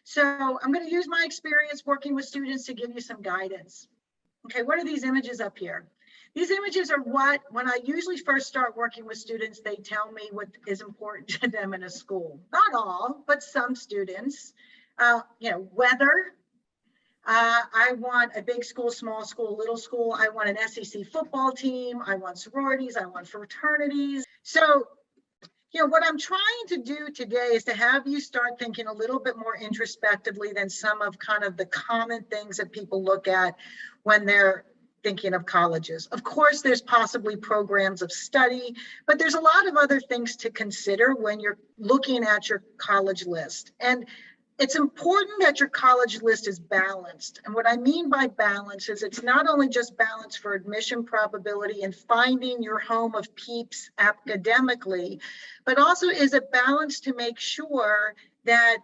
So I'm going to use my experience working with students to give you some guidance. Okay, what are these images up here? These images are what, when I usually first start working with students, they tell me what is important to them in a school. Not all, but some students. Weather. I want a big school, small school, little school. I want an SEC football team. I want sororities. I want fraternities. So, what I'm trying to do today is to have you start thinking a little bit more introspectively than some of kind of the common things that people look at when they're thinking of colleges. Of course, there's possibly programs of study, but there's a lot of other things to consider when you're looking at your college list. And it's important that your college list is balanced. And what I mean by balance is it's not only just balance for admission probability and finding your home of peeps academically, but also is a balance to make sure that,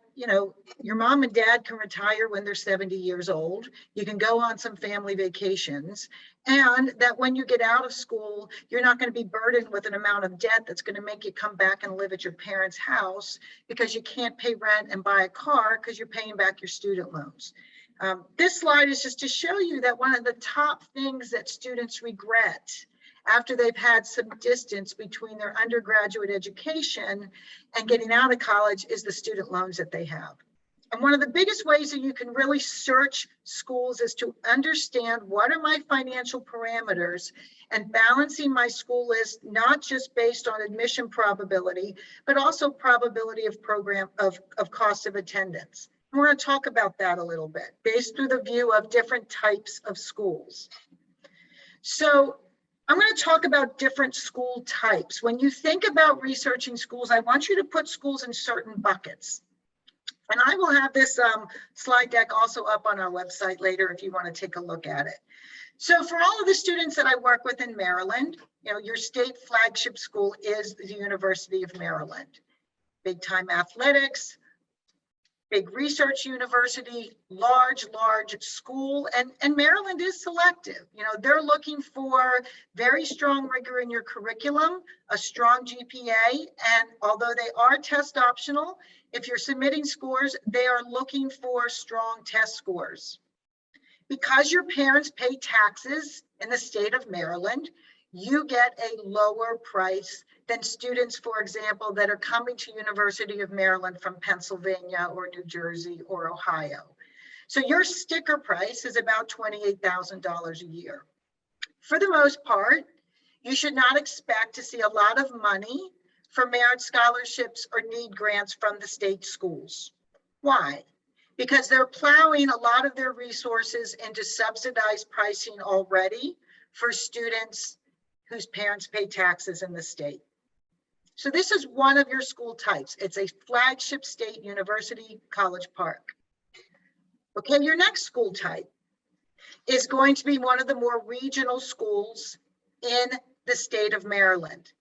your mom and dad can retire when they're 70 years old. You can go on some family vacations, and that when you get out of school, you're not going to be burdened with an amount of debt that's going to make you come back and live at your parents' house because you can't pay rent and buy a car because you're paying back your student loans. This slide is just to show you that one of the top things that students regret after they've had some distance between their undergraduate education and getting out of college is the student loans that they have. And one of the biggest ways that you can really search schools is to understand what are my financial parameters and balancing my school list, not just based on admission probability, but also probability of cost of attendance. And we're going to talk about that a little bit based through the view of different types of schools. So I'm going to talk about different school types. When you think about researching schools, I want you to put schools in certain buckets. And I will have this slide deck also up on our website later if you want to take a look at it. So for all of the students that I work with in Maryland, your state flagship school is the University of Maryland. Big time athletics, big research university, large school, and Maryland is selective. They're looking for very strong rigor in your curriculum, a strong GPA, and although they are test optional, if you're submitting scores, they are looking for strong test scores. Because your parents pay taxes in the state of Maryland, you get a lower price than students, for example, that are coming to University of Maryland from Pennsylvania or New Jersey or Ohio. So your sticker price is about $28,000 a year. For the most part, you should not expect to see a lot of money for merit scholarships or need grants from the state schools. Why? Because they're plowing a lot of their resources into subsidized pricing already for students whose parents pay taxes in the state. So this is one of your school types. It's a flagship state university, College Park. Okay, your next school type is going to be one of the more regional schools in the state of Maryland.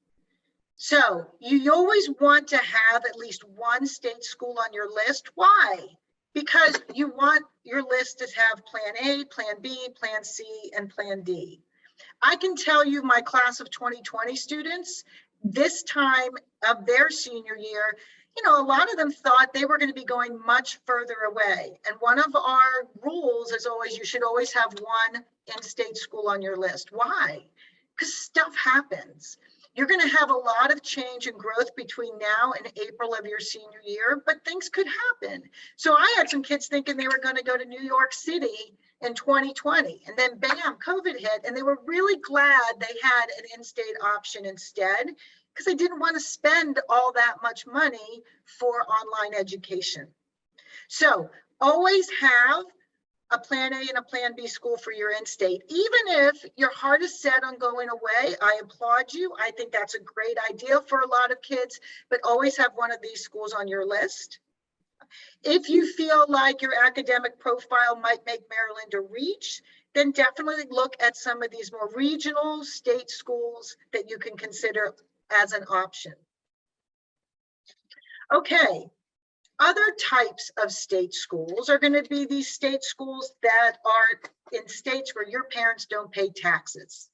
So you always want to have at least one state school on your list. Why? Because you want your list to have plan A, plan B, plan C, and plan D. I can tell you my class of 2020 students, this time of their senior year, a lot of them thought they were going to be going much further away. And one of our rules is always, you should always have one in-state school on your list. Why? Because stuff happens. You're going to have a lot of change and growth between now and April of your senior year, but things could happen. So I had some kids thinking they were going to go to New York City in 2020, and then bam, COVID hit, and they were really glad they had an in-state option instead, because they didn't want to spend all that much money for online education. So always have a plan A and a plan B school for your in-state. Even if your heart is set on going away, I applaud you. I think that's a great idea for a lot of kids, but always have one of these schools on your list. If you feel like your academic profile might make Maryland a reach, then definitely look at some of these more regional state schools that you can consider as an option. Okay. Other types of state schools are going to be these state schools that are in states where your parents don't pay taxes.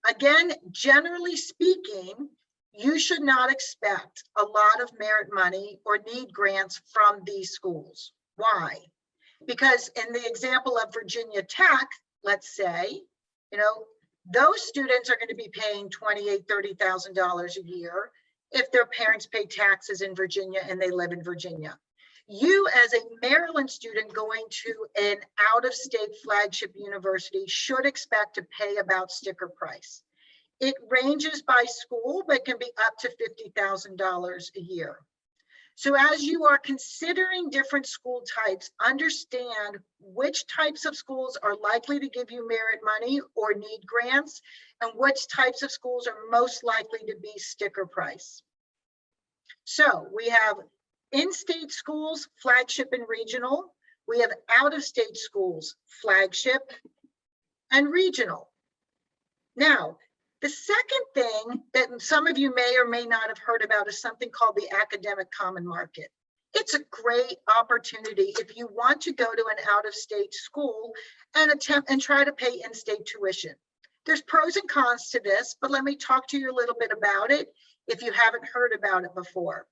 Again, generally speaking, you should not expect a lot of merit money or need grants from these schools. Why? Because in the example of Virginia Tech, let's say, those students are going to be paying $28,000, $30,000 a year if their parents pay taxes in Virginia and they live in Virginia. You as a Maryland student going to an out-of-state flagship university should expect to pay about sticker price. It ranges by school, but can be up to $50,000 a year. So as you are considering different school types, understand which types of schools are likely to give you merit money or need grants, and which types of schools are most likely to be sticker price. So we have in-state schools, flagship and regional. We have out-of-state schools, flagship and regional. Now, the second thing that some of you may or may not have heard about is something called the academic common market. It's a great opportunity if you want to go to an out-of-state school and attempt and try to pay in-state tuition. There's pros and cons to this, but let me talk to you a little bit about it if you haven't heard about it before.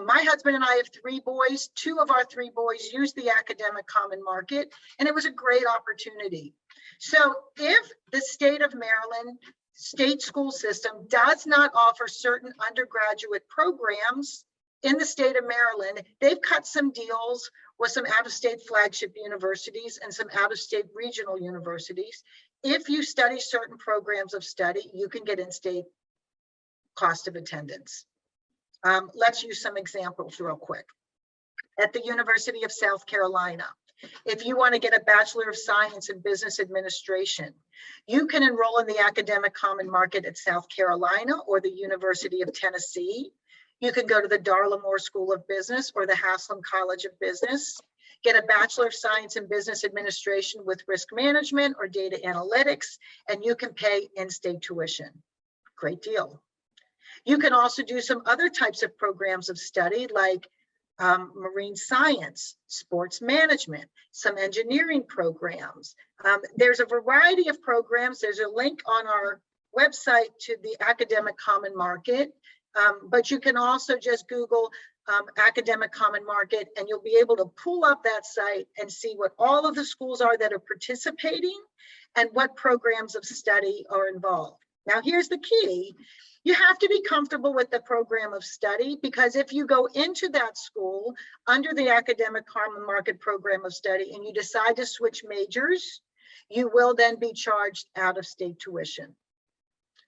My husband and I have 3 boys. 2 of our 3 boys used the academic common market, and it was a great opportunity. So if the state of Maryland state school system does not offer certain undergraduate programs in the state of Maryland, they've cut some deals with some out-of-state flagship universities and some out-of-state regional universities. If you study certain programs of study, you can get in-state cost of attendance. Let's use some examples real quick. At the University of South Carolina, if you want to get a Bachelor of Science in Business Administration, you can enroll in the academic common market at South Carolina or the University of Tennessee. You can go to the Darla Moore School of Business or the Haslam College of Business, get a Bachelor of Science in Business Administration with Risk Management or Data Analytics, and you can pay in-state tuition. Great deal. You can also do some other types of programs of study like marine science, sports management, some engineering programs. There's a variety of programs. There's a link on our website to the academic common market, but you can also just Google academic common market and you'll be able to pull up that site and see what all of the schools are that are participating and what programs of study are involved. Now, here's the key. You have to be comfortable with the program of study, because if you go into that school under the academic common market program of study and you decide to switch majors, you will then be charged out-of-state tuition.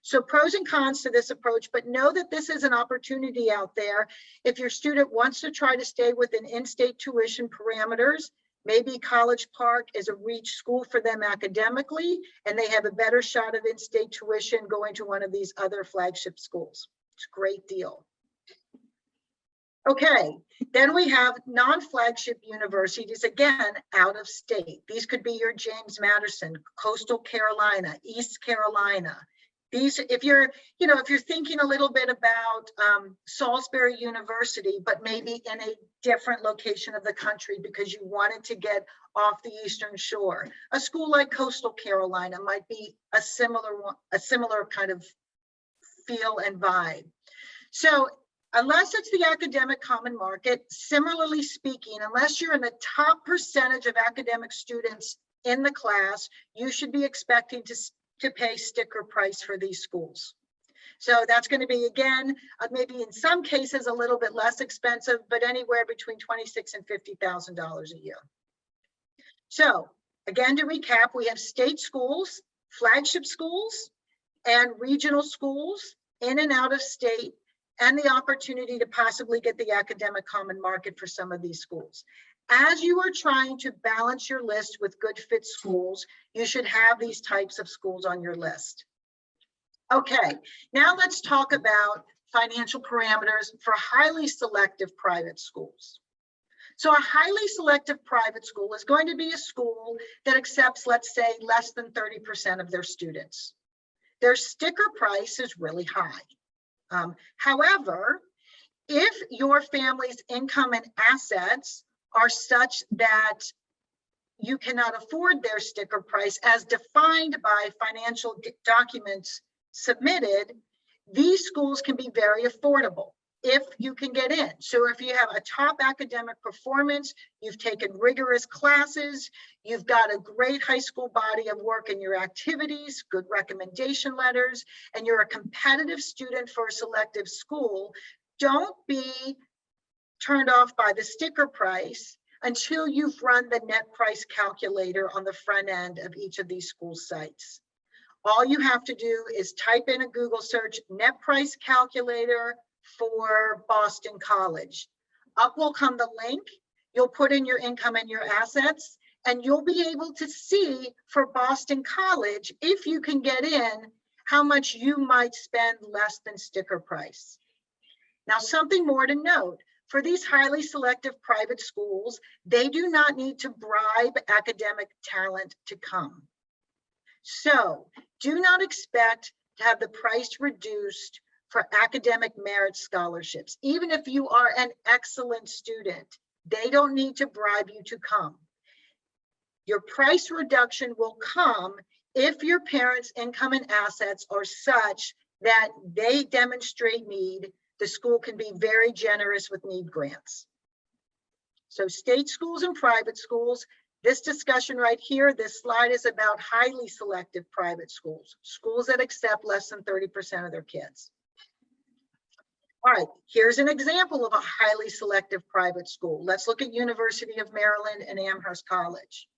So pros and cons to this approach, but know that this is an opportunity out there. If your student wants to try to stay within in-state tuition parameters, maybe College Park is a reach school for them academically, and they have a better shot of in-state tuition going to one of these other flagship schools. It's a great deal. Okay, then we have non-flagship universities, again, out of state. These could be your James Madison, Coastal Carolina, East Carolina. These, if you're thinking a little bit about Salisbury University, but maybe in a different location of the country because you wanted to get off the Eastern Shore, a school like Coastal Carolina might be a similar kind of feel and vibe. So unless it's the academic common market, similarly speaking, unless you're in the top percentage of academic students in the class, you should be expecting to pay sticker price for these schools. So that's going to be, again, maybe in some cases a little bit less expensive, but anywhere between $26,000 and $50,000 a year. So again, to recap, we have state schools, flagship schools, and regional schools in and out of state, and the opportunity to possibly get the academic common market for some of these schools. As you are trying to balance your list with good fit schools, you should have these types of schools on your list. Okay, now let's talk about financial parameters for highly selective private schools. So a highly selective private school is going to be a school that accepts, let's say, less than 30% of their students. Their sticker price is really high. However, if your family's income and assets are such that you cannot afford their sticker price as defined by financial documents submitted, these schools can be very affordable. if you can get in. So if you have a top academic performance, you've taken rigorous classes, you've got a great high school body of work in your activities, good recommendation letters, and you're a competitive student for a selective school, don't be turned off by the sticker price until you've run the net price calculator on the front end of each of these school sites. All you have to do is type in a Google search, net price calculator for Boston College. Up will come the link. You'll put in your income and your assets, and you'll be able to see for Boston College, if you can get in, how much you might spend less than sticker price. Now, something more to note. For these highly selective private schools, they do not need to bribe academic talent to come. So do not expect to have the price reduced for academic merit scholarships. Even if you are an excellent student, they don't need to bribe you to come. Your price reduction will come if your parents' income and assets are such that they demonstrate need. The school can be very generous with need grants. So state schools and private schools, this discussion right here, this slide is about highly selective private schools, schools that accept less than 30% of their kids. All right, here's an example of a highly selective private school. Let's look at University of Maryland and Amherst College.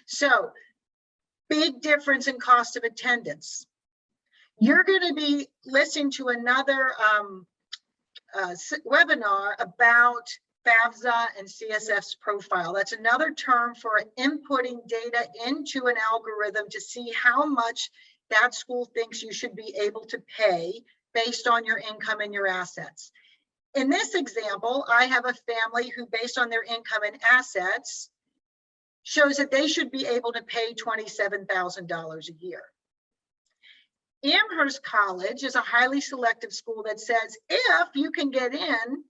So, big difference in cost of attendance. You're going to be listening to another webinar about FAFSA and CSF's profile. That's another term for inputting data into an algorithm to see how much that school thinks you should be able to pay based on your income and your assets. In this example, I have a family who, based on their income and assets, shows that they should be able to pay $27,000 a year. Amherst College is a highly selective school that says, if you can get in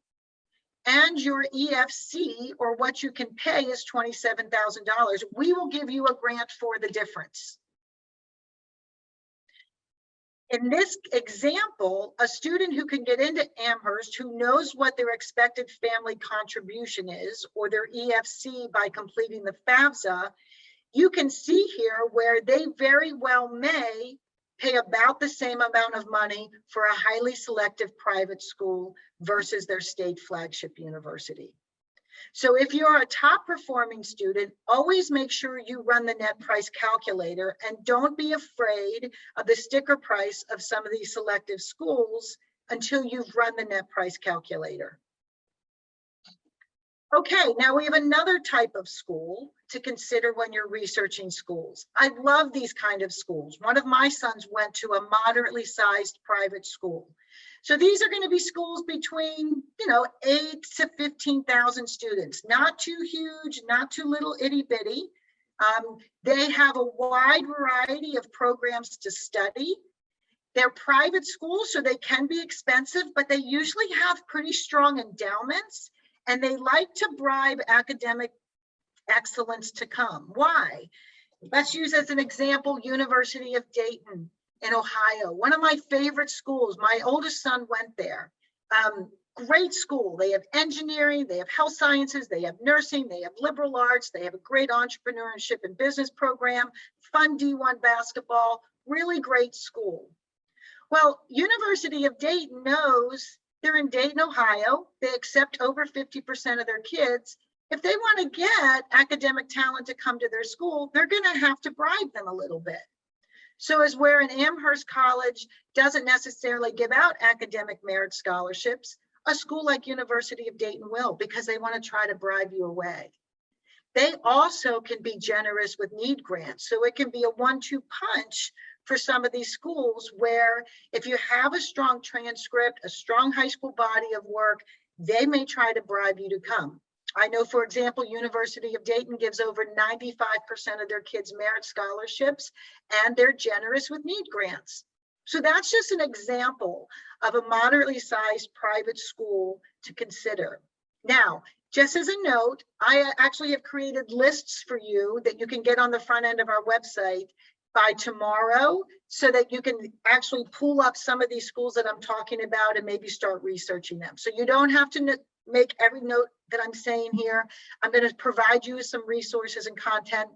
and your EFC or what you can pay is $27,000, we will give you a grant for the difference. In this example, a student who can get into Amherst, who knows what their expected family contribution is or their EFC by completing the FAFSA, you can see here where they very well may pay about the same amount of money for a highly selective private school versus their state flagship university. So if you're a top performing student, always make sure you run the net price calculator and don't be afraid of the sticker price of some of these selective schools until you've run the net price calculator. Okay, now we have another type of school to consider when you're researching schools. I love these kind of schools. One of my sons went to a moderately sized private school. So these are going to be schools between, 8 to 15,000 students, not too huge, not too little itty bitty. They have a wide variety of programs to study. They're private schools, so they can be expensive, but they usually have pretty strong endowments, and they like to bribe academic excellence to come. Why? Let's use as an example, University of Dayton in Ohio, one of my favorite schools. My oldest son went there. Great school. They have engineering, they have health sciences, they have nursing, they have liberal arts, they have a great entrepreneurship and business program, fun D1 basketball, really great school. Well, University of Dayton knows they're in Dayton, Ohio. They accept over 50% of their kids. If they want to get academic talent to come to their school, they're going to have to bribe them a little bit. So as where an Amherst College doesn't necessarily give out academic merit scholarships, a school like University of Dayton will, because they want to try to bribe you away. They also can be generous with need grants. So it can be a 1-2 punch for some of these schools where if you have a strong transcript, a strong high school body of work, they may try to bribe you to come. I know, for example, University of Dayton gives over 95% of their kids merit scholarships, and they're generous with need grants. So that's just an example of a moderately sized private school to consider. Now, just as a note, I actually have created lists for you that you can get on the front end of our website by tomorrow so that you can actually pull up some of these schools that I'm talking about and maybe start researching them. So you don't have to make every note that I'm saying here. I'm going to provide you with some resources and content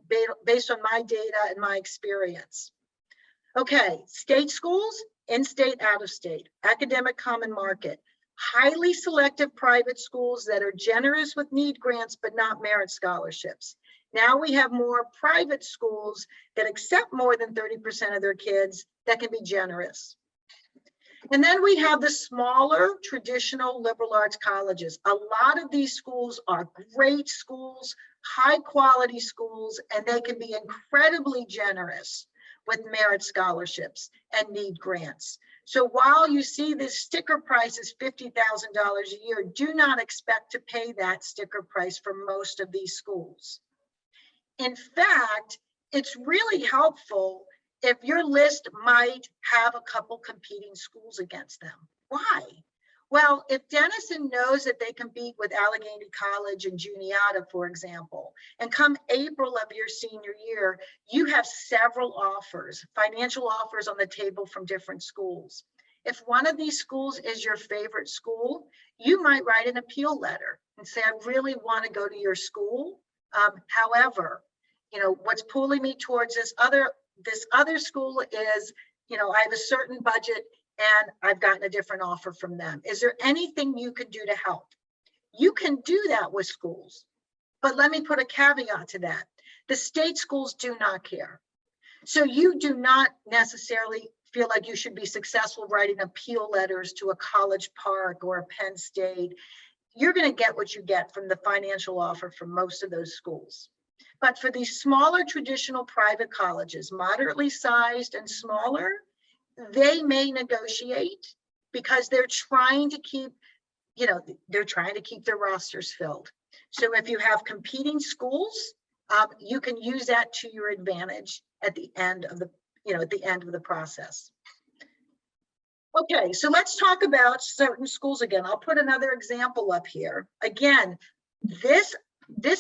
based on my data and my experience. Okay, state schools, in-state, out-of-state, academic common market, highly selective private schools that are generous with need grants but not merit scholarships. Now we have more private schools that accept more than 30% of their kids that can be generous. And then we have the smaller traditional liberal arts colleges. A lot of these schools are great schools, high quality schools, and they can be incredibly generous with merit scholarships and need grants. So while you see this sticker price is $50,000 a year, do not expect to pay that sticker price for most of these schools. In fact, it's really helpful if your list might have a couple competing schools against them. Why? Well, if Denison knows that they compete with Allegheny College and Juniata, for example, and come April of your senior year, you have several offers, financial offers on the table from different schools. If one of these schools is your favorite school, you might write an appeal letter and say, I really want to go to your school. However, you know, what's pulling me towards this other school is, you know, I have a certain budget and I've gotten a different offer from them. Is there anything you could do to help? You can do that with schools, but let me put a caveat to that. The state schools do not care. So you do not necessarily feel like you should be successful writing appeal letters to a College Park or a Penn State. You're going to get what you get from the financial offer from most of those schools. But for these smaller traditional private colleges, moderately sized and smaller, they may negotiate because they're trying to keep, you know, they're trying to keep their rosters filled. So if you have competing schools, you can use that to your advantage at the end of the, you know, at the end of the process. Okay, so let's talk about certain schools again. I'll put another example up here. Again, this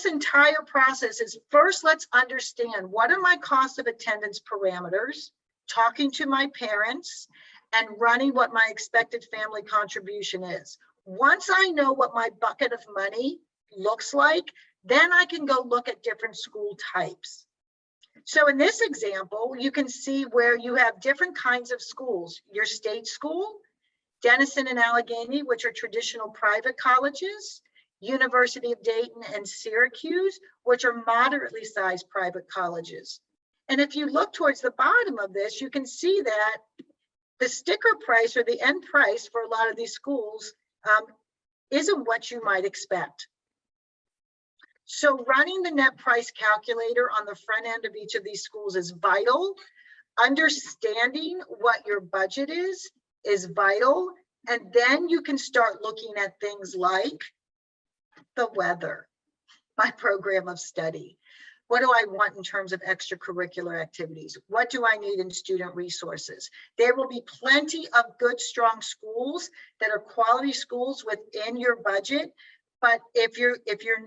entire process is first, let's understand what are my cost of attendance parameters, talking to my parents, and running what my expected family contribution is. Once I know what my bucket of money looks like, then I can go look at different school types. So in this example, you can see where you have different kinds of schools. Your state school, Denison and Allegheny, which are traditional private colleges, University of Dayton and Syracuse, which are moderately sized private colleges. And if you look towards the bottom of this, you can see that the sticker price or the end price for a lot of these schools isn't what you might expect. So running the net price calculator on the front end of each of these schools is vital. Understanding what your budget is vital. And then you can start looking at things like the weather, my program of study. What do I want in terms of extracurricular activities? What do I need in student resources? There will be plenty of good, strong schools that are quality schools within your budget. But if you're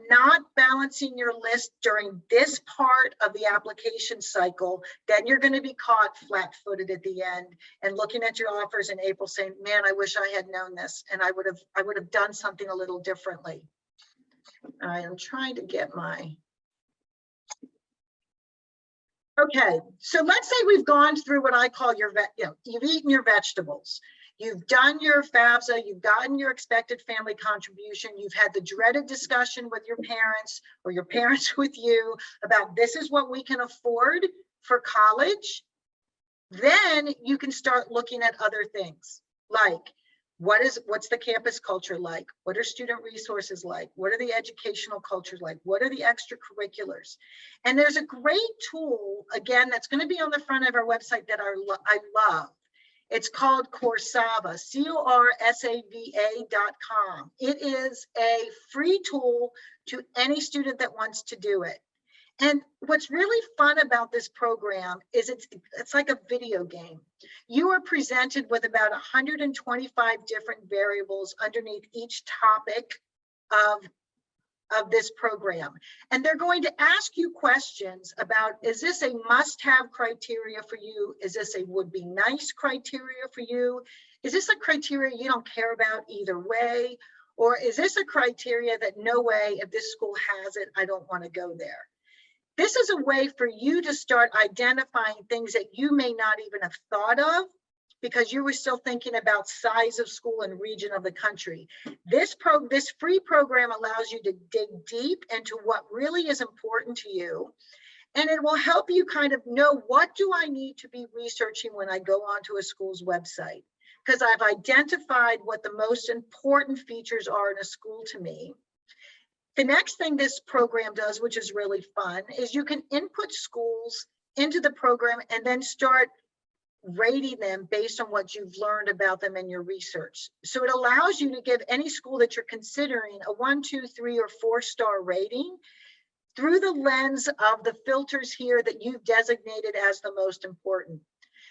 not balancing your list during this part of the application cycle, then you're going to be caught flat-footed at the end and looking at your offers in April saying, man, I wish I had known this and I would have done something a little differently. I am trying to get my. Okay, so let's say we've gone through what I call your, you've eaten your vegetables. You've done your FAFSA, you've gotten your expected family contribution, you've had the dreaded discussion with your parents or your parents with you about this is what we can afford for college. Then you can start looking at other things like what's the campus culture like? What are student resources like? What are the educational cultures like? What are the extracurriculars? And there's a great tool, again, that's going to be on the front of our website that I love. It's called Coursava, CORSAVA.com. It is a free tool to any student that wants to do it. And what's really fun about this program is it's like a video game. You are presented with about 125 different variables underneath each topic of of this program. And they're going to ask you questions about, is this a must-have criteria for you? Is this a would-be nice criteria for you? Is this a criteria you don't care about either way? Or is this a criteria that no way, if this school has it, I don't want to go there? This is a way for you to start identifying things that you may not even have thought of because you were still thinking about size of school and region of the country. This free program allows you to dig deep into what really is important to you. And it will help you kind of know, what do I need to be researching when I go onto a school's website? Because I've identified what the most important features are in a school to me. The next thing this program does, which is really fun, is you can input schools into the program and then start rating them based on what you've learned about them in your research. So it allows you to give any school that you're considering a 1, 2, 3, or 4-star rating through the lens of the filters here that you've designated as the most important.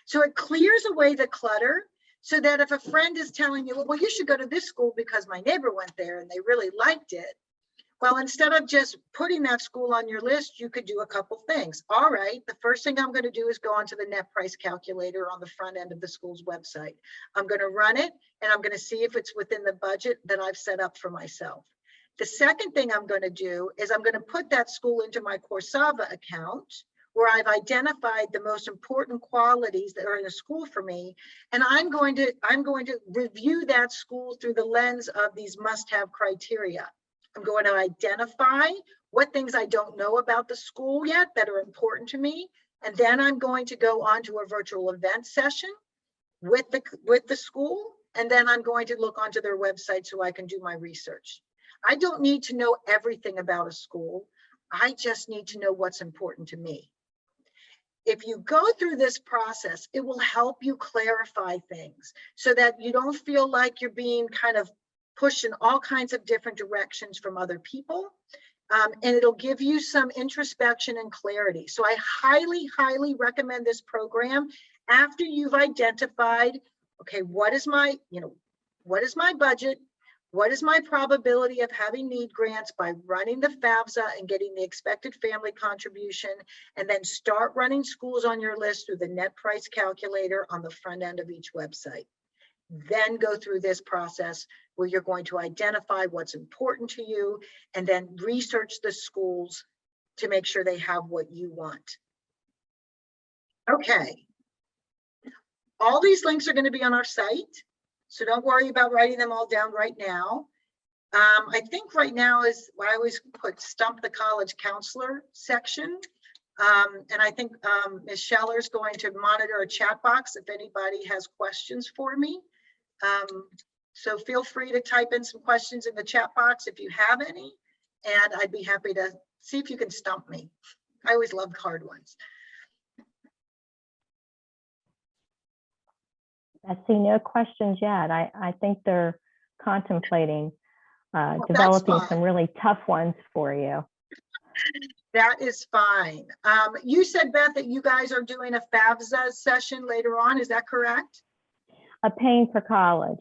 So it clears away the clutter so that if a friend is telling you, well, you should go to this school because my neighbor went there and they really liked it. Well, instead of just putting that school on your list, you could do a couple things. All right, the first thing I'm going to do is go onto the net price calculator on the front end of the school's website. I'm going to run it and I'm going to see if it's within the budget that I've set up for myself. The second thing I'm going to do is I'm going to put that school into my Coursava account where I've identified the most important qualities that are in a school for me. And I'm going to review that school through the lens of these must-have criteria. I'm going to identify what things I don't know about the school yet that are important to me. And then I'm going to go on to a virtual event session with the school. And then I'm going to look onto their website so I can do my research. I don't need to know everything about a school. I just need to know what's important to me. If you go through this process, it will help you clarify things so that you don't feel like you're being kind of pushed in all kinds of different directions from other people. And it'll give you some introspection and clarity. So I highly, highly recommend this program after you've identified, okay, what is my budget? What is my probability of having need grants by running the FAFSA and getting the expected family contribution, and then start running schools on your list through the net price calculator on the front end of each website. Then go through this process where you're going to identify what's important to you and then research the schools to make sure they have what you want. Okay. All these links are going to be on our site, so don't worry about writing them all down right now. I think right now is what I always put Stump the College Counselor section. And I think Ms. Scheller is going to monitor a chat box if anybody has questions for me. So feel free to type in some questions in the chat box if you have any, and I'd be happy to see if you can stump me. I always love hard ones. I see no questions yet. I think they're contemplating developing some really tough ones for you. That is fine. You said, Beth, that you guys are doing a FAFSA session later on. Is that correct? Paying for college.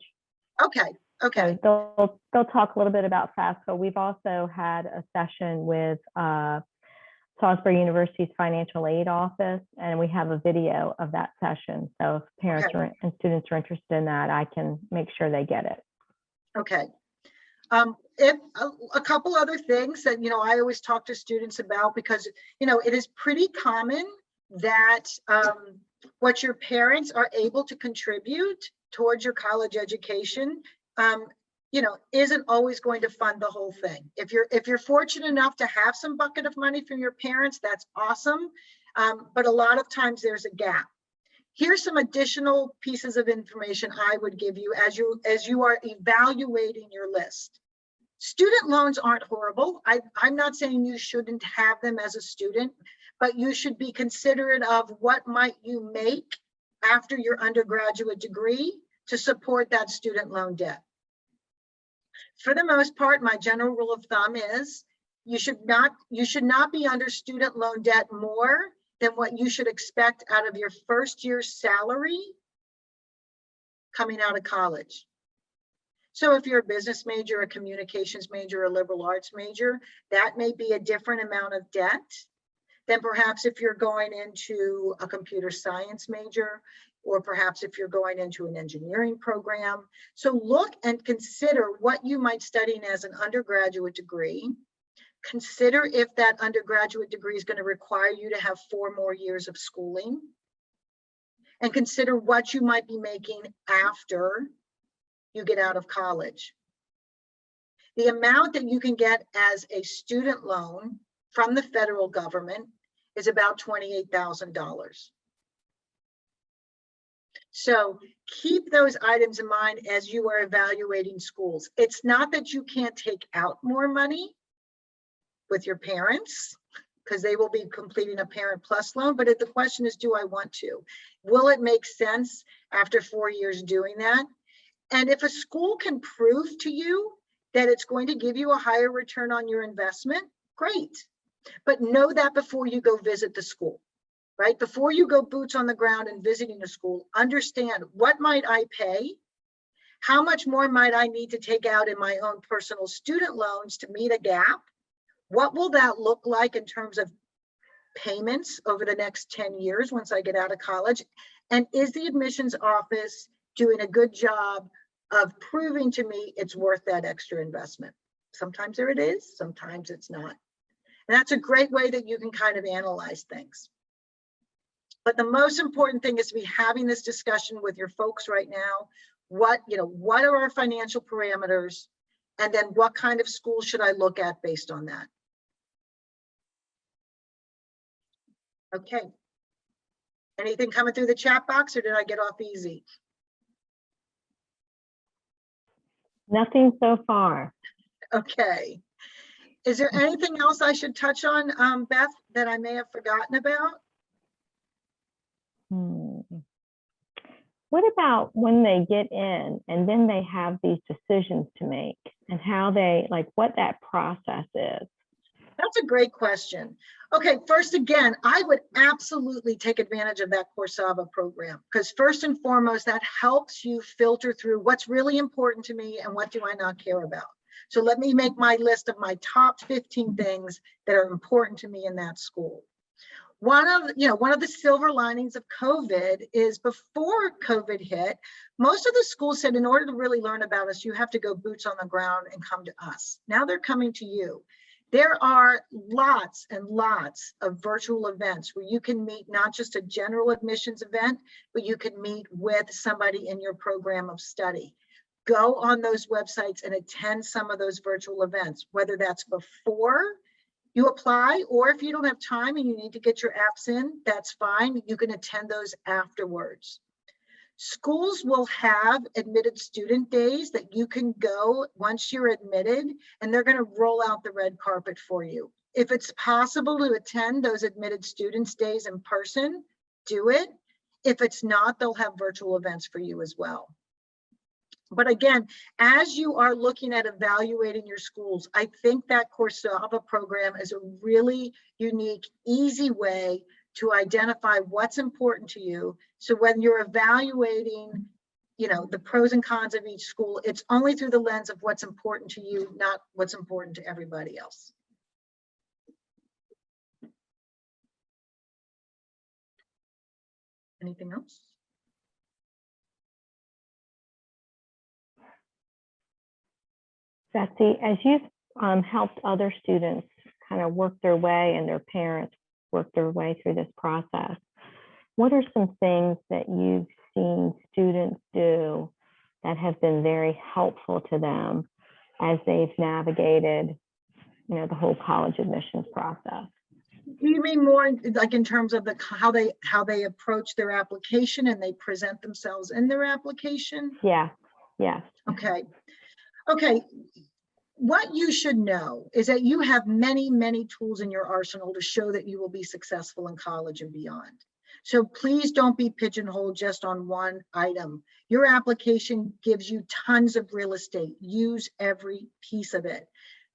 Okay. Okay. So they'll talk a little bit about FAFSA. We've also had a session with Salisbury University's financial aid office, and we have a video of that session. So if parents and students are interested in that, I can make sure they get it. Okay. If a couple other things that, I always talk to students about, because, it is pretty common that what your parents are able to contribute towards your college education, isn't always going to fund the whole thing. If you're fortunate enough to have some bucket of money from your parents, that's awesome. But a lot of times there's a gap. Here's some additional pieces of information I would give you as you are evaluating your list. Student loans aren't horrible. I'm not saying you shouldn't have them as a student, but you should be considerate of what might you make after your undergraduate degree to support that student loan debt. For the most part, my general rule of thumb is you should not be under student loan debt more than what you should expect out of your first year's salary coming out of college. So if you're a business major, a communications major, a liberal arts major, that may be a different amount of debt than perhaps if you're going into a computer science major, or perhaps if you're going into an engineering program. So look and consider what you might study as an undergraduate degree. Consider if that undergraduate degree is going to require you to have 4 more years of schooling. And consider what you might be making after you get out of college. The amount that you can get as a student loan from the federal government is about $28,000. So keep those items in mind as you are evaluating schools. It's not that you can't take out more money with your parents, because they will be completing a Parent Plus loan, but the question is, do I want to? Will it make sense after 4 years doing that? And if a school can prove to you that it's going to give you a higher return on your investment, great. But know that before you go visit the school, right? Before you go boots on the ground and visiting a school, understand, what might I pay? How much more might I need to take out in my own personal student loans to meet a gap? What will that look like in terms of payments over the next 10 years once I get out of college? And is the admissions office doing a good job of proving to me it's worth that extra investment? Sometimes there it is, sometimes it's not. And that's a great way that you can kind of analyze things. But the most important thing is to be having this discussion with your folks right now. What are our financial parameters? And then what kind of school should I look at based on that? Okay. Anything coming through the chat box, or did I get off easy? Nothing so far. Okay. Is there anything else I should touch on, Beth, that I may have forgotten about? What about when they get in and then they have these decisions to make, and how they, like, what that process is? That's a great question. Okay, first, again, I would absolutely take advantage of that Coursava program, because first and foremost, that helps you filter through what's really important to me and what do I not care about. So let me make my list of my top 15 things that are important to me in that school. One of the silver linings of COVID is, before COVID hit, most of the schools said, in order to really learn about us, you have to go boots on the ground and come to us. Now they're coming to you. There are lots and lots of virtual events where you can meet not just a general admissions event, but you can meet with somebody in your program of study. Go on those websites and attend some of those virtual events, whether that's before you apply, or if you don't have time and you need to get your apps in, that's fine. You can attend those afterwards. Schools will have admitted student days that you can go once you're admitted, and they're going to roll out the red carpet for you. If it's possible to attend those admitted students days in person, do it. If it's not, they'll have virtual events for you as well. But again, as you are looking at evaluating your schools, I think that Coursava program is a really unique, easy way to identify what's important to you. So when you're evaluating, the pros and cons of each school, it's only through the lens of what's important to you, not what's important to everybody else. Anything else? Betsy, as you've helped other students kind of work their way, and their parents work their way through this process, what are some things that you've seen students do that have been very helpful to them as they've navigated, the whole college admissions process? Do you mean more like in terms of how they approach their application and they present themselves in their application? Yeah. Okay. What you should know is that you have many, many tools in your arsenal to show that you will be successful in college and beyond. So please don't be pigeonholed just on one item. Your application gives you tons of real estate. Use every piece of it.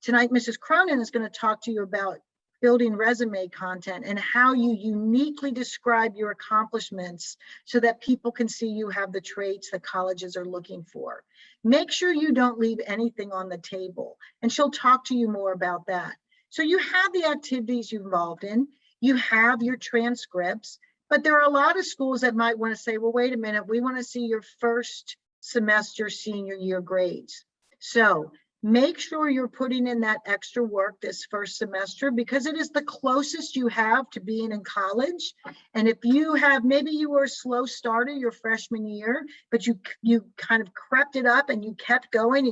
Tonight, Mrs. Cronin is going to talk to you about building resume content, and how you uniquely describe your accomplishments so that people can see you have the traits that colleges are looking for. Make sure you don't leave anything on the table, and she'll talk to you more about that. So you have the activities you're involved in, you have your transcripts, but there are a lot of schools that might want to say, well, wait a minute, we want to see your first semester senior year grades. So make sure you're putting in that extra work this first semester, because it is the closest you have to being in college. And if you have, maybe you were a slow starter your freshman year, but you kind of crept it up and you kept going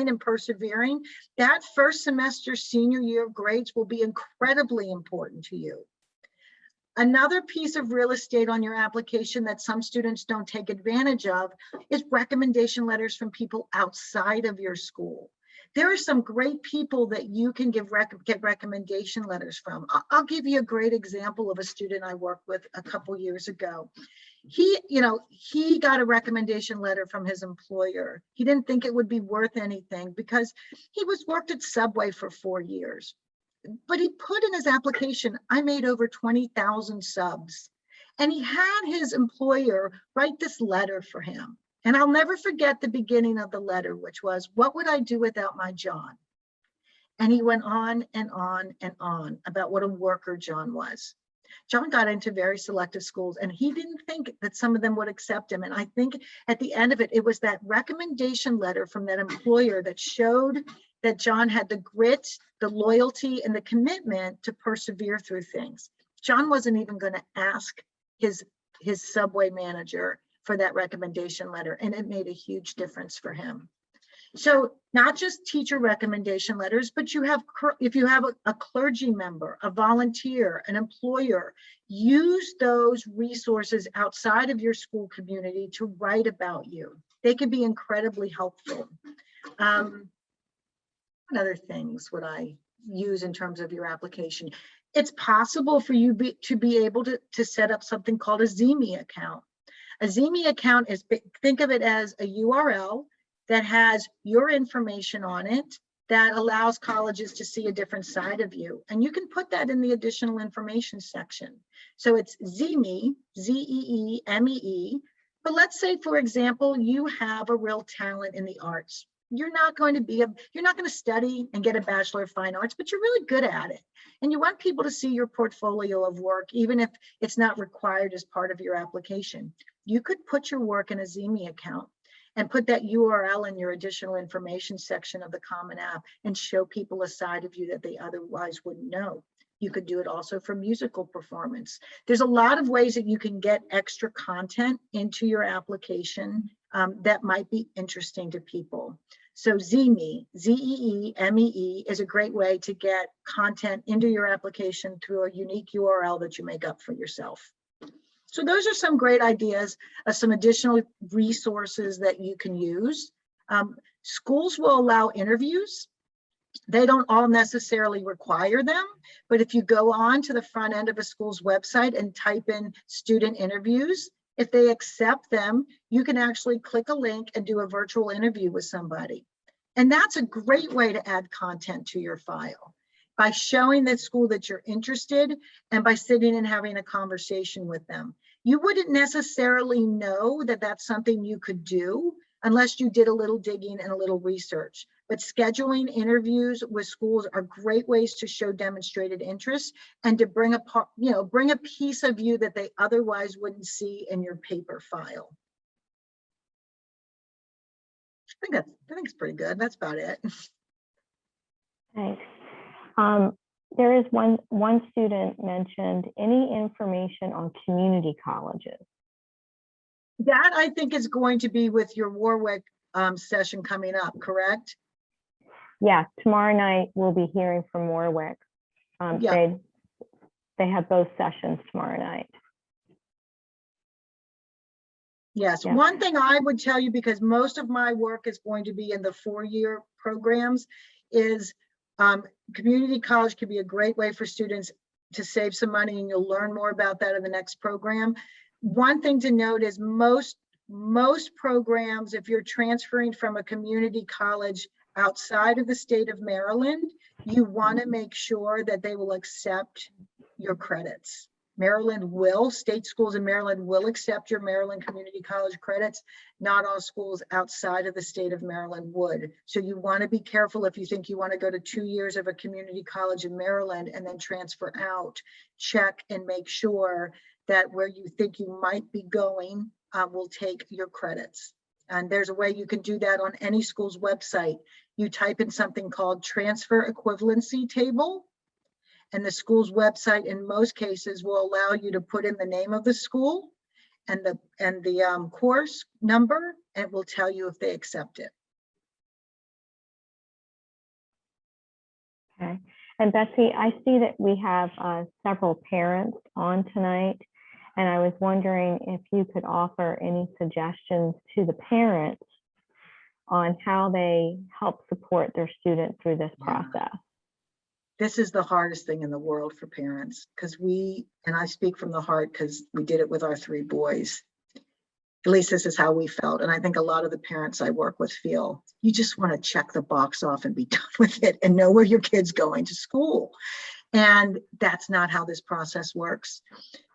and persevering, that first semester senior year grades will be incredibly important to you. Another piece of real estate on your application that some students don't take advantage of is recommendation letters from people outside of your school. There are some great people that you can get recommendation letters from. I'll give you a great example of a student I worked with a couple years ago. He got a recommendation letter from his employer. He didn't think it would be worth anything because he worked at Subway for 4 years. But he put in his application, I made over 20,000 subs. And he had his employer write this letter for him. And I'll never forget the beginning of the letter, which was, what would I do without my John? And he went on and on and on about what a worker John was. John got into very selective schools, and he didn't think that some of them would accept him. And I think at the end of it, it was that recommendation letter from that employer that showed that John had the grit, the loyalty, and the commitment to persevere through things. John wasn't even going to ask his Subway manager for that recommendation letter, and it made a huge difference for him. So not just teacher recommendation letters, but if you have a clergy member, a volunteer, an employer, use those resources outside of your school community to write about you. They can be incredibly helpful. What other things would I use in terms of your application? It's possible for you to be able to set up something called a ZME account. A ZME account is, think of it as a URL that has your information on it that allows colleges to see a different side of you. And you can put that in the additional information section. So it's ZME, Z-E-E-M-E-E. But let's say, for example, you have a real talent in the arts. You're not going to study and get a Bachelor of Fine Arts, but you're really good at it. And you want people to see your portfolio of work, even if it's not required as part of your application. You could put your work in a ZME account and put that URL in your additional information section of the Common App and show people a side of you that they otherwise wouldn't know. You could do it also for musical performance. There's a lot of ways that you can get extra content into your application that might be interesting to people. So ZME, Z-E-E-M-E-E, is a great way to get content into your application through a unique URL that you make up for yourself. So those are some great ideas of some additional resources that you can use. Schools will allow interviews. They don't all necessarily require them, but if you go on to the front end of a school's website and type in student interviews, if they accept them, you can actually click a link and do a virtual interview with somebody. And that's a great way to add content to your file, by showing the school that you're interested and by sitting and having a conversation with them. You wouldn't necessarily know that that's something you could do unless you did a little digging and a little research. But scheduling interviews with schools are great ways to show demonstrated interest and to bring a piece of you that they otherwise wouldn't see in your paper file. I think it's pretty good. That's about it. Thanks. There is one student mentioned any information on community colleges. That I think is going to be with your Warwick session coming up, correct? Yeah, tomorrow night we'll be hearing from Warwick. Yeah. They have both sessions tomorrow night. Yes, yeah. One thing I would tell you, because most of my work is going to be in the 4-year programs, is community college can be a great way for students to save some money, and you'll learn more about that in the next program. One thing to note is most programs, if you're transferring from a community college outside of the state of Maryland, you want to make sure that they will accept your credits. State schools in Maryland will accept your Maryland Community College credits. Not all schools outside of the state of Maryland would. So you want to be careful if you think you want to go to 2 years of a community college in Maryland and then transfer out. Check and make sure that where you think you might be going will take your credits. And there's a way you can do that on any school's website. You type in something called transfer equivalency table, and the school's website in most cases will allow you to put in the name of the school and the course number, and it will tell you if they accept it. Okay. And Betsy, I see that we have several parents on tonight, and I was wondering if you could offer any suggestions to the parents on how they help support their student through this process. This is the hardest thing in the world for parents, because and I speak from the heart because we did it with our 3 boys. At least this is how we felt. And I think a lot of the parents I work with feel, you just want to check the box off and be done with it and know where your kid's going to school. And that's not how this process works.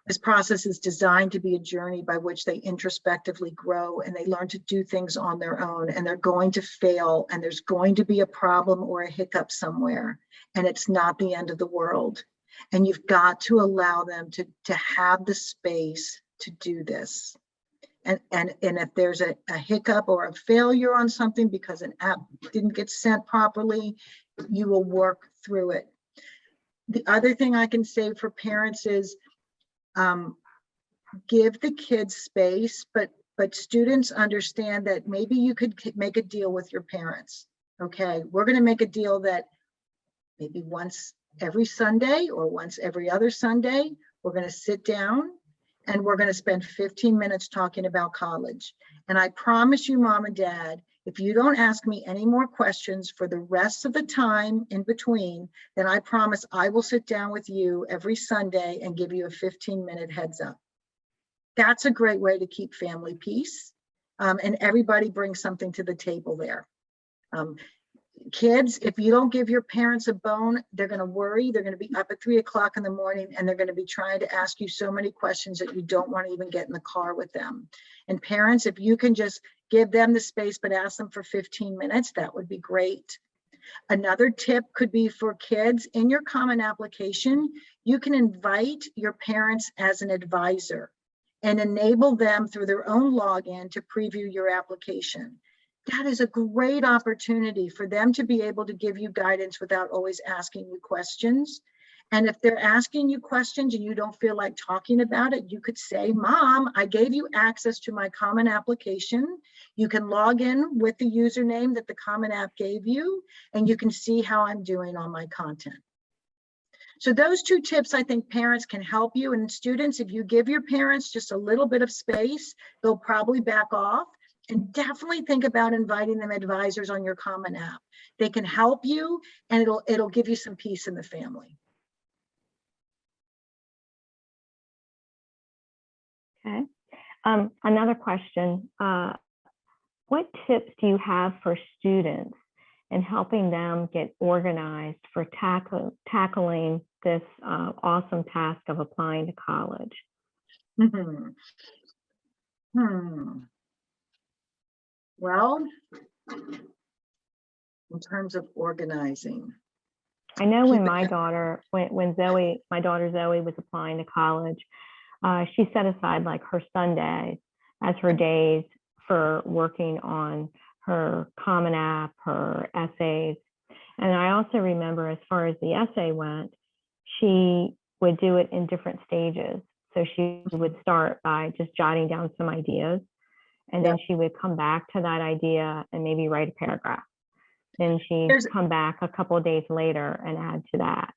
This process is designed to be a journey by which they introspectively grow and they learn to do things on their own, and they're going to fail, and there's going to be a problem or a hiccup somewhere, and it's not the end of the world. And you've got to allow them to have the space to do this. And if there's a hiccup or a failure on something because an app didn't get sent properly, you will work through it. The other thing I can say for parents is, give the kids space, but students understand that maybe you could make a deal with your parents. Okay, we're going to make a deal that maybe once every Sunday or once every other Sunday, we're going to sit down and we're going to spend 15 minutes talking about college. And I promise you, Mom and Dad, if you don't ask me any more questions for the rest of the time in between, then I promise I will sit down with you every Sunday and give you a 15-minute heads up. That's a great way to keep family peace. And everybody brings something to the table there. Kids, if you don't give your parents a bone, they're going to worry. They're going to be up at 3 o'clock in the morning, and they're going to be trying to ask you so many questions that you don't want to even get in the car with them. And parents, if you can just give them the space, but ask them for 15 minutes, that would be great. Another tip could be for kids in your Common Application, you can invite your parents as an advisor and enable them through their own login to preview your application. That is a great opportunity for them to be able to give you guidance without always asking you questions. And if they're asking you questions and you don't feel like talking about it, you could say, Mom, I gave you access to my Common Application. You can log in with the username that the Common App gave you, and you can see how I'm doing on my content. So those 2 tips, I think parents can help you. And students, if you give your parents just a little bit of space, they'll probably back off. And definitely think about inviting them advisors on your Common App. They can help you, and it'll give you some peace in the family. Okay. Another question. What tips do you have for students in helping them get organized for tackling this awesome task of applying to college? Well, in terms of organizing, I know when my daughter, when Zoe, my daughter Zoe was applying to college, she set aside like her Sundays as her days for working on her Common App, her essays. And I also remember, as far as the essay went, she would do it in different stages. So she would start by just jotting down some ideas, and then she would come back to that idea and maybe write a paragraph. Then she'd come back a couple of days later and add to that.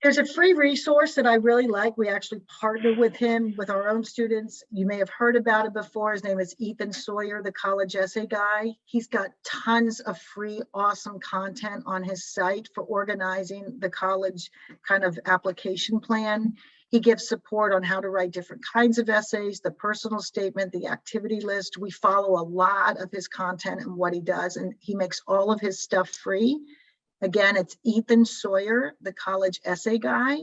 There's a free resource that I really like. We actually partner with him, with our own students. You may have heard about it before. His name is Ethan Sawyer, the college essay guy. He's got tons of free, awesome content on his site for organizing the college kind of application plan. He gives support on how to write different kinds of essays, the personal statement, the activity list. We follow a lot of his content and what he does, and he makes all of his stuff free. Again, it's Ethan Sawyer, the college essay guy.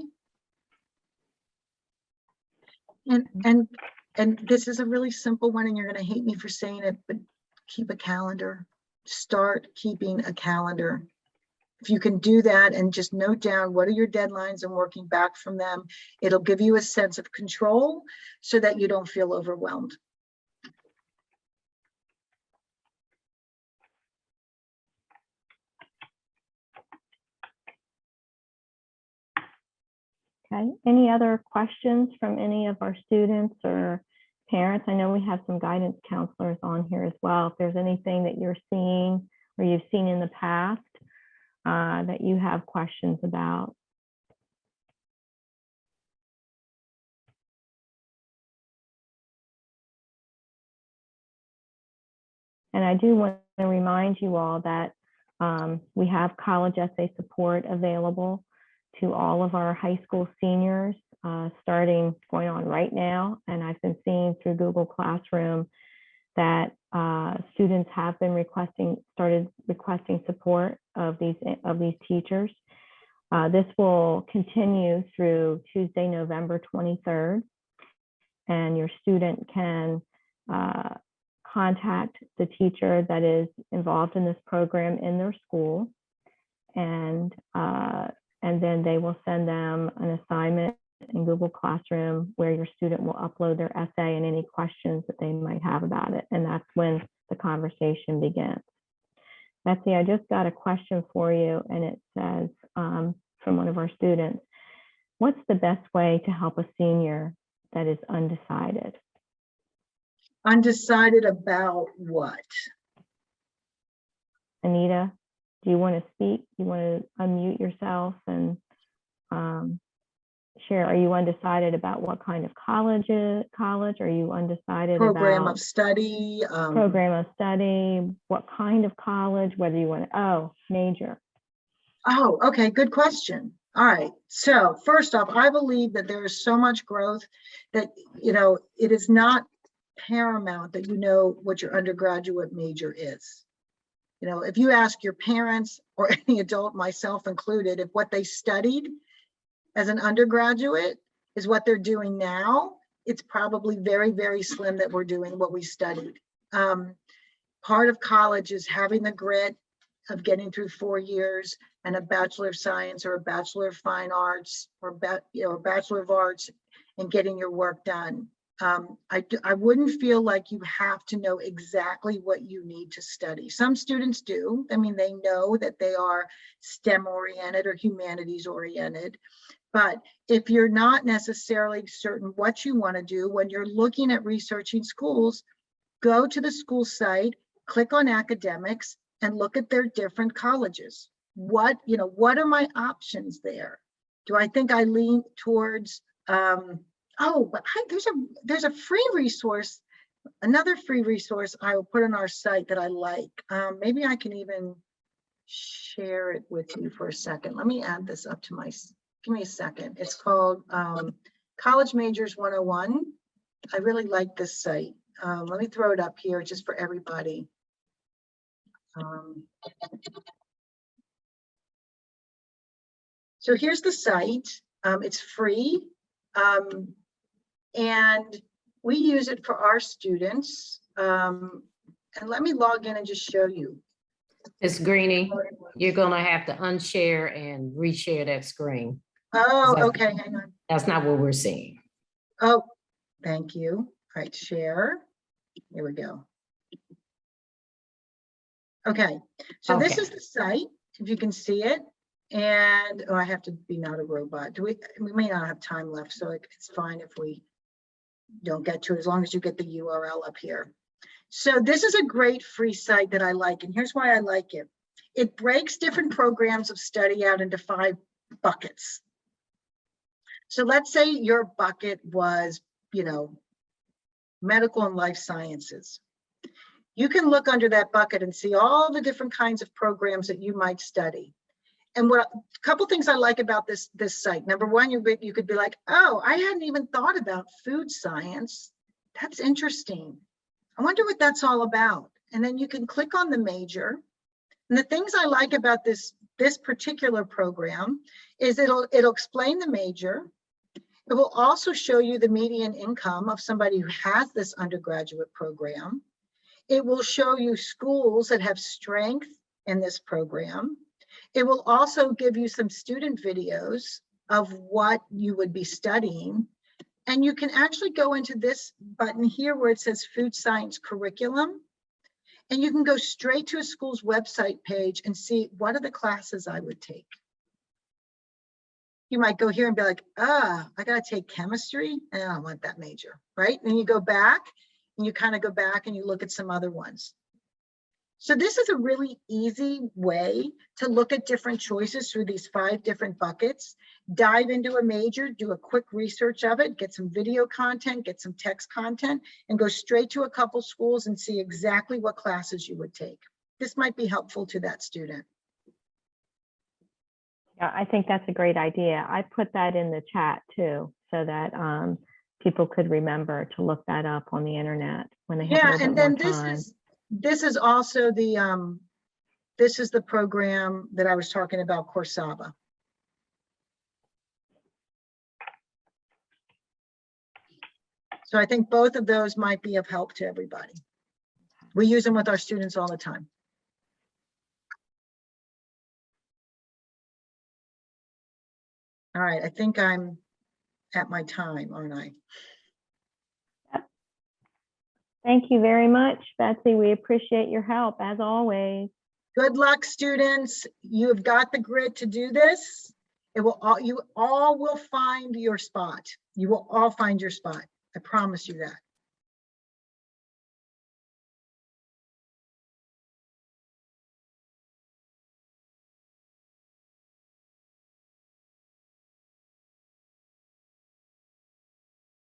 And this is a really simple one, and you're going to hate me for saying it, but keep a calendar. Start keeping a calendar. If you can do that and just note down what are your deadlines and working back from them, it'll give you a sense of control so that you don't feel overwhelmed. Okay, any other questions from any of our students or parents? I know we have some guidance counselors on here as well. If there's anything that you're seeing or you've seen in the past that you have questions about. And I do want to remind you all that we have college essay support available to all of our high school seniors going on right now. And I've been seeing through Google Classroom that students have been started requesting support of these teachers. This will continue through Tuesday, November 23rd, and your student can contact the teacher that is involved in this program in their school, and then they will send them an assignment in Google Classroom where your student will upload their essay and any questions that they might have about it. And that's when the conversation begins. Betsy, I just got a question for you, and it says from one of our students, what's the best way to help a senior that is undecided? Undecided about what? Anita, do you want to speak? You want to unmute yourself and share? Are you undecided about what kind of college? Are you undecided Program about of study? program of study? What kind of college? Whether you want to, major. Oh, okay, good question. All right, so first off, I believe that there is so much growth that, it is not paramount that you know what your undergraduate major is. If you ask your parents or any adult, myself included, if what they studied as an undergraduate is what they're doing now, it's probably very, very slim that we're doing what we studied. Part of college is having the grit of getting through 4 years and a Bachelor of Science or a Bachelor of Fine Arts or a Bachelor of Arts and getting your work done. I wouldn't feel like you have to know exactly what you need to study. Some students do. I mean, they know that they are STEM oriented or humanities oriented. But if you're not necessarily certain what you want to do when you're looking at researching schools, go to the school site, click on academics, and look at their different colleges. What are my options there? Do I think I lean towards but there's a free resource, another free resource I will put on our site that I like. Maybe I can even share it with you for a second. Let me add this up to give me a second. It's called College Majors 101. I really like this site. Let me throw it up here just for everybody. So here's the site. It's free. And we use it for our students. And let me log in and just show you. Ms. Greenie, you're gonna have to unshare and reshare that screen. Oh, okay, hang on. That's not what we're seeing. Oh, thank you. All right, share. Here we go. Okay, so this is the site, if you can see it. And I have to be not a robot. We may not have time left, so it's fine if we don't get to it, as long as you get the URL up here. So this is a great free site that I like, and here's why I like it. It breaks different programs of study out into 5 buckets. So let's say your bucket was, medical and life sciences. You can look under that bucket and see all the different kinds of programs that you might study. And a couple things I like about this site. Number one, you could be like, oh, I hadn't even thought about food science. That's interesting. I wonder what that's all about. And then you can click on the major. And the things I like about this particular program is it'll explain the major. It will also show you the median income of somebody who has this undergraduate program. It will show you schools that have strength in this program. It will also give you some student videos of what you would be studying. And you can actually go into this button here where it says food science curriculum. And you can go straight to a school's website page and see what are the classes I would take. You might go here and be like, I gotta take chemistry. I don't want that major, right? And you go back and you kind of go back and you look at some other ones. So this is a really easy way to look at different choices through these 5 different buckets, dive into a major, do a quick research of it, get some video content, get some text content, and go straight to a couple schools and see exactly what classes you would take. This might be helpful to that student. Yeah, I think that's a great idea. I put that in the chat too, so that people could remember to look that up on the internet when they have a little bit more time. This is also the this is the program that I was talking about, Coursava. So I think both of those might be of help to everybody. We use them with our students all the time. All right, I think I'm at my time, aren't I? Thank you very much, Betsy. We appreciate your help as always. Good luck, students. You have got the grit to do this. You all will find your spot. You will all find your spot. I promise you that.